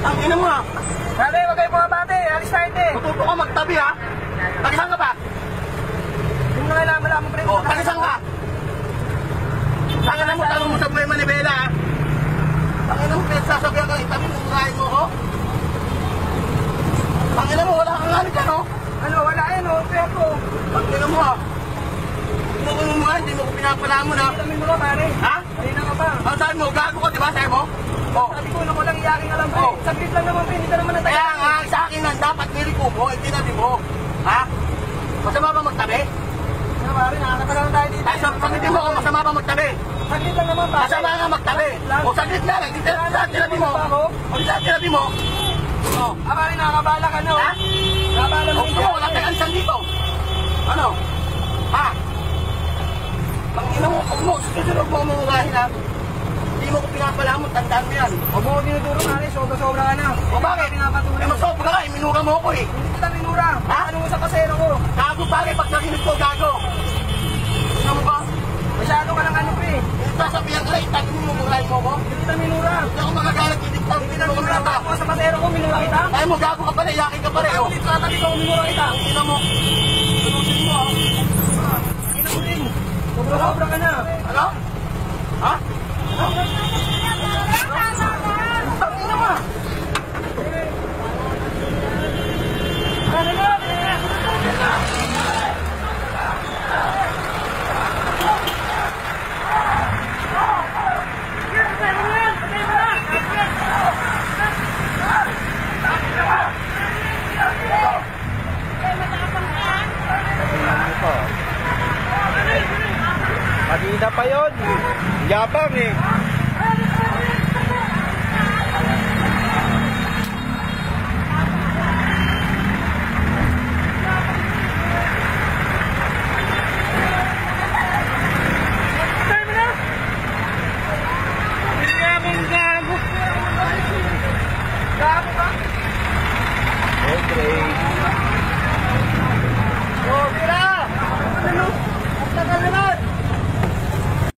Ang ina mo ha. Pare, huwag kayo mga bate. Alis tayo ito eh. Matuto ka magtabi ha. Tagisang ka ba? Hindi mo na kailangan mo pre. O, tagisang ka. Tangan mo, tanong mo sa buhay manibela ha. Tangan mo, pinagsasabihan ka, itabi mo, kurahin mo ko. Tangan mo, wala kang galit yan, oh. Ano, wala yan, oh. Pero, Tangan mo, ha. Hindi mo ko pinapala mo na. Hindi mo ka, pare. Ha? Kanina ka pa. Ang sabi mo, gago ko, di ba, sabi mo? Oh. Sabi ko, ko lang iyaking alam ko. Saglit lang naman, hindi ka naman natayo. Kaya nga, sa akin lang, dapat nilikubo, hindi nabi mo. Ha? Masama ba magtabi? Ano, pare, nakakatagal tayo dito. Ay, pag hindi mo, masama ba magtabi? Saglit lang naman, pare. Masama nga magtabi. O, saglit lang, hindi tinabi mo. O, hindi tinabi mo. O, Pare, nakakabala ka, no? ha? Nakakabala mo. O, wala ka alisan dito. Ano? Ha? Pag ina mo, huwag mo, susunod mo umurahin ha. Hindi mo ko pinapala mo, tandaan mo yan. Huwag mo ko tinuturo, pare. Sobra-sobra ka na. O, bakit? Pinapatuloy. Eh, masobra ka, minura mo ako eh. Hindi kita minura. Ha? Ano mo sa kasero ko? Gago bagay, pag narinig ko, gago. Ano mo ba? Masyado ka lang ano, pre. Sasabihan ka, itabi mo, umurahin mo ko. Hindi kita minura. Hindi ako magagalit, hindi ko Hindi kita minura. Ako sa kasero ko, minura kita. Ay mo, gago ka pala, yakin ka pala. Ako dito katabi ko, minura kita. Ina mo, tunusin mo ha. Ina mo din. Sobra-sobra ka na. Ano? Ha?